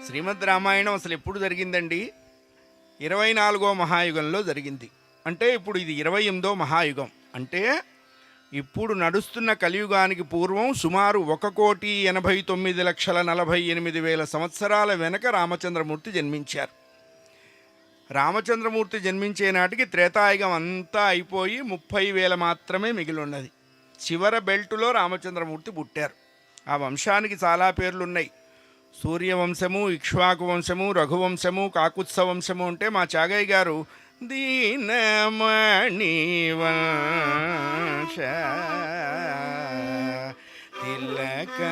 శ్రీమద్ రామాయణం అసలు ఎప్పుడు జరిగిందండి? 24వ మహాయుగంలో జరిగింది. అంటే ఇప్పుడు ఇది 28వ మహాయుగం. అంటే ఇప్పుడు నడుస్తున్న కలియుగానికి పూర్వం సుమారు 1,89,48,000 సంవత్సరాల వెనక రామచంద్రమూర్తి జన్మించారు. రామచంద్రమూర్తి జన్మించే నాటికి త్రేతాయుగం అంతా అయిపోయి 30,000 మాత్రమే మిగిలి ఉన్నది. చివర బెల్టులో రామచంద్రమూర్తి పుట్టారు. ఆ వంశానికి చాలా పేర్లున్నాయి. సూర్యవంశము, ఇక్ష్వాకు వంశము, రఘువంశము, కాకుత్స వంశము. అంటే మా చాగయ్య గారు దీనమణి వంశ తిలకలావణ్య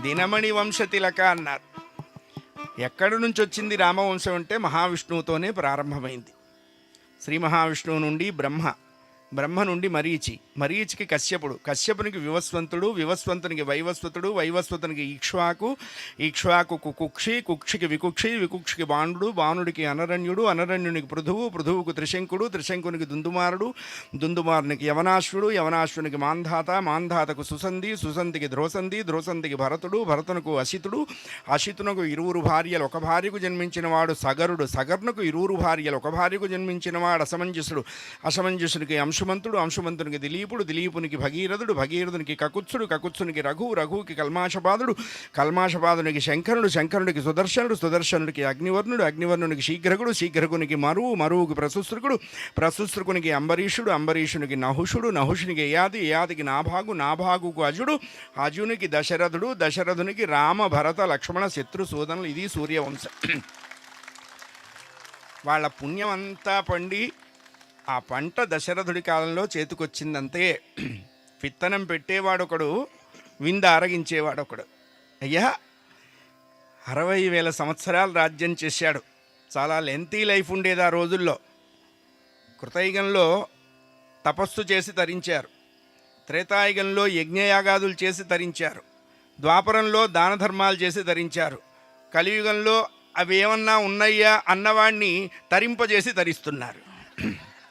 దినమణి వంశ తిలక అన్నారు. ఎక్కడి నుంచి వచ్చింది రామవంశం అంటే మహావిష్ణువుతోనే ప్రారంభమైంది. శ్రీ మహావిష్ణువు నుండి బ్రహ్మ నుండి మరీచికి కశ్యపుడు, కశ్యపునికి వివస్వంతుడు, వివస్వంతునికి వైవస్వతుడు, వైవస్వతునికి ఈక్ష్వాకు కుక్షికి వికుక్షికి బాణుడు, బాణుడికి అనరణ్యుడు, అనరణ్యునికి పృథువుకు త్రిశంకుడు, త్రిశంకునికి దుందుమారునికి యవనాశ్వునికి మాంధాతకు సుసంధికి ధ్రోసంధికి భరతునకు అసితునకు ఇరువురు భార్యలు ఒక భార్యకు జన్మించిన వాడు సగరునకు ఇరువురు భార్యలు ఒక భార్యకు జన్మించిన వాడు అసమంజసునికి అంశుమంతునికి దిలీపునికి భగీరథునికి కకుత్సునికి రఘువుకి కల్మాషపాదునికి శంకరునికి సుదర్శనుడికి అగ్నివర్ణునికి శీఘ్రకునికి మరువుకి ప్రశుస్త్రుకునికి అంబరీషునికి నహుషునికి యయాతికి నాభాగుకు అజునికి దశరథునికి రామ భరత లక్ష్మణ శత్రు సూదనులు. ఇది సూర్యవంశం. వాళ్ళ పుణ్యం అంతా పండి ఆ పంట దశరథుడి కాలంలో చేతికొచ్చిందంతే. విత్తనం పెట్టేవాడొకడు, వింద ఆరగించేవాడొకడు. అయ్యా 60,000 సంవత్సరాలు రాజ్యం చేశాడు. చాలా లెంతీ లైఫ్ ఉండేది ఆ రోజుల్లో. కృతయుగంలో తపస్సు చేసి తరించారు, త్రేతాయుగంలో యజ్ఞయాగాదులు చేసి తరించారు, ద్వాపరంలో దాన ధర్మాలు చేసి తరించారు, కలియుగంలో అవి ఏమన్నా ఉన్నాయా అన్నవాణ్ణి తరింపజేసి తరిస్తున్నారు.